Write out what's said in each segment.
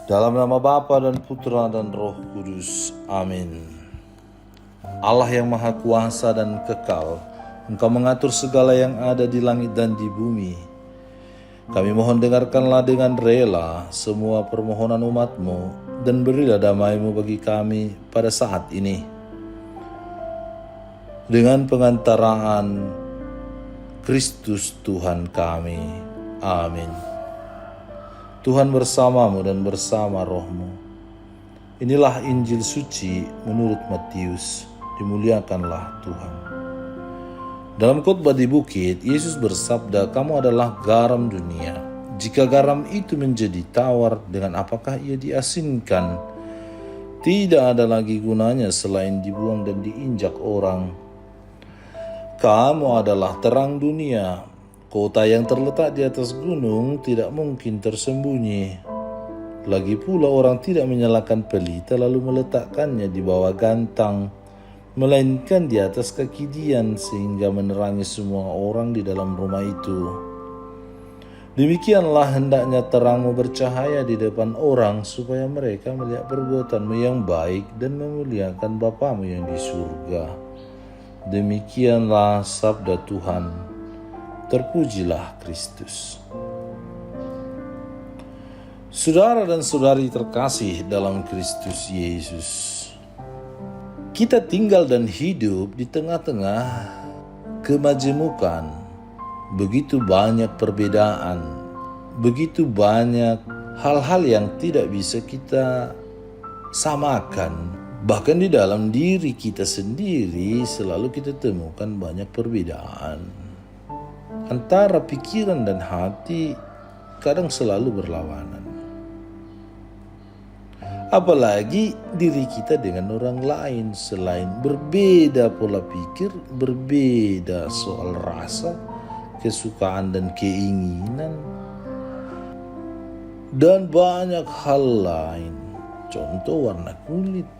Dalam nama Bapa dan Putra dan Roh Kudus. Amin. Allah yang Maha Kuasa dan kekal, Engkau mengatur segala yang ada di langit dan di bumi. Kami mohon dengarkanlah dengan rela semua permohonan umat-Mu dan berilah damai-Mu bagi kami pada saat ini. Dengan pengantaraan Kristus Tuhan kami. Amin. Tuhan bersamamu dan bersama rohmu. Inilah Injil suci menurut Matius. Dimuliakanlah Tuhan. Dalam khotbah di bukit, Yesus bersabda, "Kamu adalah garam dunia. Jika garam itu menjadi tawar, dengan apakah ia diasinkan? Tidak ada lagi gunanya selain dibuang dan diinjak orang. Kamu adalah terang dunia. Kota yang terletak di atas gunung tidak mungkin tersembunyi. Lagi pula orang tidak menyalakan pelita lalu meletakkannya di bawah gantang, melainkan di atas kaki dian sehingga menerangi semua orang di dalam rumah itu. Demikianlah hendaknya terangmu bercahaya di depan orang supaya mereka melihat perbuatanmu yang baik dan memuliakan Bapamu yang di surga." Demikianlah sabda Tuhan. Terpujilah Kristus. Saudara dan saudari terkasih dalam Kristus Yesus, kita tinggal dan hidup di tengah-tengah kemajemukan. Begitu banyak perbedaan, begitu banyak hal-hal yang tidak bisa kita samakan. Bahkan di dalam diri kita sendiri selalu kita temukan banyak perbedaan. Antara pikiran dan hati kadang selalu berlawanan. Apalagi diri kita dengan orang lain, selain berbeda pola pikir, berbeda soal rasa, kesukaan dan keinginan, dan banyak hal lain. Contoh warna kulit,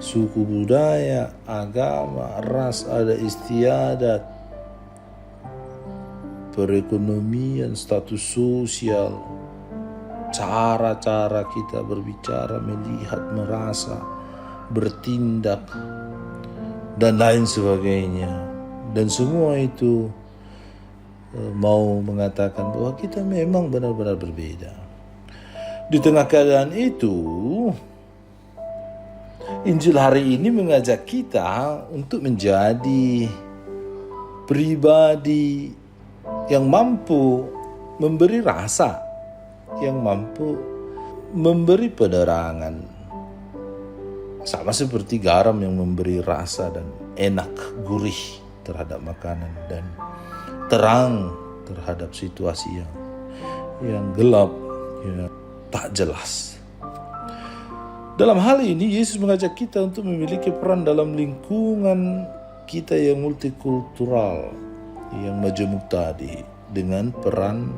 suku budaya, agama, ras adat istiadat, perekonomian, status sosial, cara-cara kita berbicara, melihat, merasa, bertindak, dan lain sebagainya. Dan semua itu mau mengatakan bahwa kita memang benar-benar berbeda. Di tengah keadaan itu, Injil hari ini mengajak kita untuk menjadi pribadi yang mampu memberi rasa, yang mampu memberi penerangan. Sama seperti garam yang memberi rasa dan enak, gurih terhadap makanan dan terang terhadap situasi yang gelap, yang tak jelas. Dalam hal ini Yesus mengajak kita untuk memiliki peran dalam lingkungan kita yang multikultural, yang majemuk tadi, dengan peran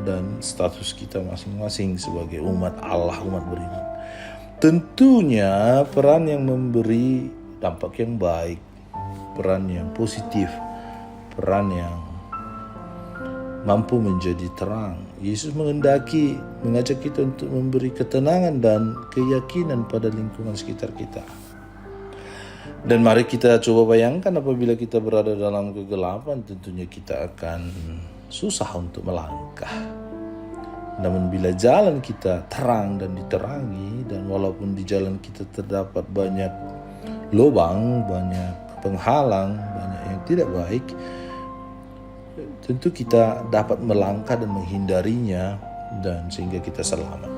dan status kita masing-masing sebagai umat Allah, umat beriman. Tentunya peran yang memberi dampak yang baik, peran yang positif, peran yang mampu menjadi terang. Yesus menghendaki mengajak kita untuk memberi ketenangan dan keyakinan pada lingkungan sekitar kita. Dan mari kita coba bayangkan apabila kita berada dalam kegelapan, tentunya kita akan susah untuk melangkah. Namun bila jalan kita terang dan diterangi, dan walaupun di jalan kita terdapat banyak lubang, banyak penghalang, banyak yang tidak baik, tentu kita dapat melangkah dan menghindarinya, dan sehingga kita selamat.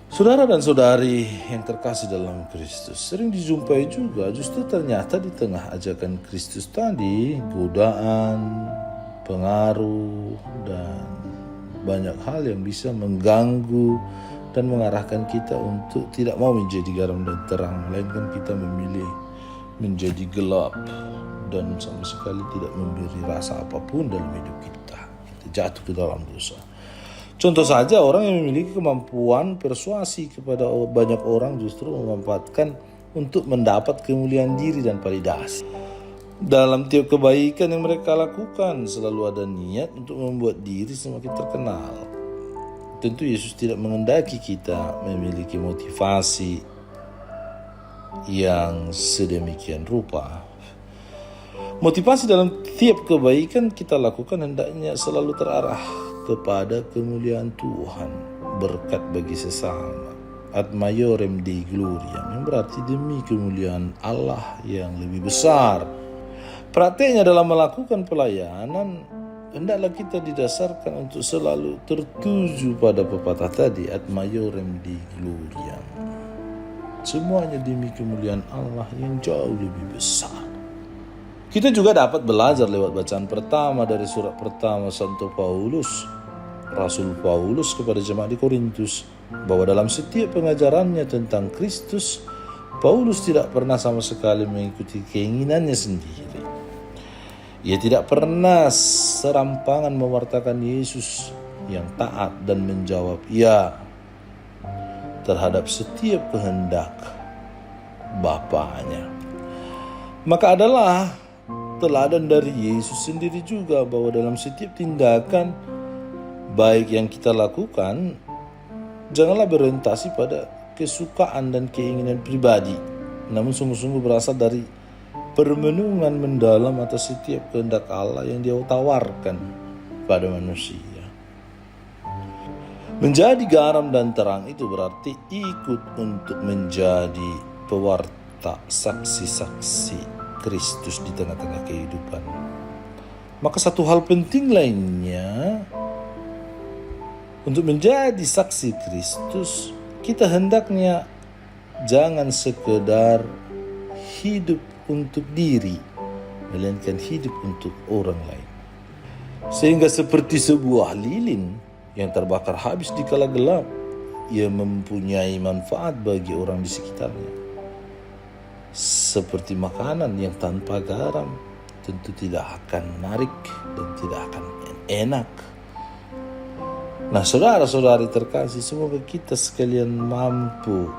Saudara dan saudari yang terkasih dalam Kristus, sering dijumpai juga justru ternyata di tengah ajakan Kristus tadi, godaan, pengaruh, dan banyak hal yang bisa mengganggu dan mengarahkan kita untuk tidak mau menjadi garam dan terang, melainkan kita memilih menjadi gelap dan sama sekali tidak memberi rasa apapun dalam hidup kita. Kita jatuh ke dalam dosa. Contoh saja, orang yang memiliki kemampuan persuasi kepada banyak orang justru memanfaatkan untuk mendapat kemuliaan diri dan validasi. Dalam tiap kebaikan yang mereka lakukan, selalu ada niat untuk membuat diri semakin terkenal. tentu Yesus tidak mengendaki kita memiliki motivasi yang sedemikian rupa. Motivasi dalam tiap kebaikan kita lakukan hendaknya selalu terarah kepada kemuliaan Tuhan, berkat bagi sesama, ad maiorem Dei gloriam, yang berarti demi kemuliaan Allah yang lebih besar. Prakteknya dalam melakukan pelayanan, hendaklah kita didasarkan untuk selalu tertuju pada pepatah tadi, ad maiorem Dei gloriam. Semuanya demi kemuliaan Allah yang jauh lebih besar. Kita juga dapat belajar lewat bacaan pertama dari surat pertama Santo Paulus, Rasul Paulus kepada jemaat di Korintus, bahwa dalam setiap pengajarannya tentang Kristus, Paulus tidak pernah sama sekali mengikuti keinginannya sendiri. Ia tidak pernah serampangan mewartakan Yesus yang taat dan menjawab ya terhadap setiap kehendak Bapaknya. Maka adalah teladan dari Yesus sendiri juga bahwa dalam setiap tindakan baik yang kita lakukan, janganlah berorientasi pada kesukaan dan keinginan pribadi, namun sungguh-sungguh berasal dari permenungan mendalam atas setiap kehendak Allah yang Dia tawarkan pada manusia. Menjadi garam dan terang itu berarti ikut untuk menjadi pewarta, saksi-saksi Kristus di tengah-tengah kehidupan. Maka satu hal penting lainnya, untuk menjadi saksi Kristus, kita hendaknya jangan sekedar hidup untuk diri, melainkan hidup untuk orang lain. Sehingga seperti sebuah lilin yang terbakar habis di kala gelap, ia mempunyai manfaat bagi orang di sekitarnya. Seperti makanan yang tanpa garam tentu tidak akan menarik dan tidak akan enak. Nah, saudara-saudari terkasih, semoga kita sekalian mampu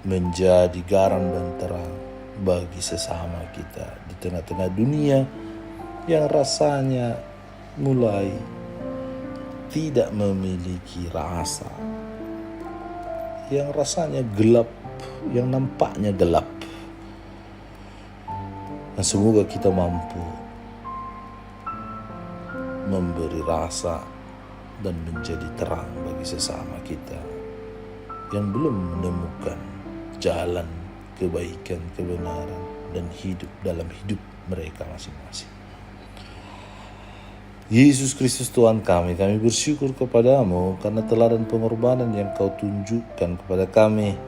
menjadi garam dan terang bagi sesama kita di tengah-tengah dunia yang rasanya mulai tidak memiliki rasa, yang rasanya gelap, yang nampaknya gelap. Dan semoga kita mampu memberi rasa dan menjadi terang bagi sesama kita yang belum menemukan jalan kebaikan, kebenaran, dan hidup dalam hidup mereka masing-masing. Yesus Kristus Tuhan kami bersyukur kepadamu karena teladan pengorbanan yang Kau tunjukkan kepada kami.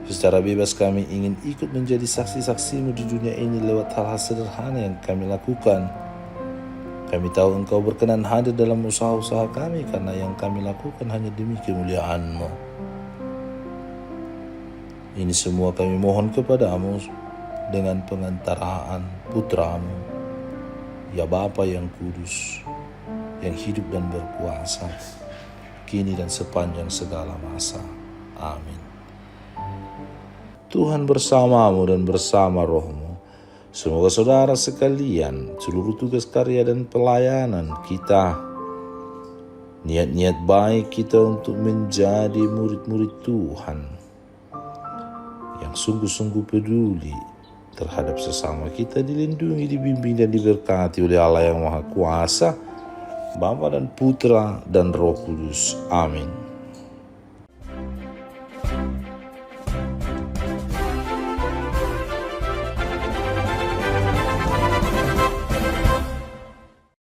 Secara bebas kami ingin ikut menjadi saksi-saksi-Mu di dunia ini lewat hal-hal sederhana yang kami lakukan. Kami tahu Engkau berkenan hadir dalam usaha-usaha kami karena yang kami lakukan hanya demi kemuliaan-Mu. Ini semua kami mohon kepadamu dengan pengantaraan Putra-Mu, ya Bapa yang kudus, yang hidup dan berkuasa, kini dan sepanjang segala masa. Amin. Tuhan bersamamu dan bersama rohmu. Semoga saudara sekalian, seluruh tugas karya dan pelayanan kita, niat-niat baik kita untuk menjadi murid-murid Tuhan yang sungguh-sungguh peduli terhadap sesama kita, dilindungi, dibimbing, dan diberkati oleh Allah yang Maha Kuasa, Bapa dan Putra dan Roh Kudus. Amin.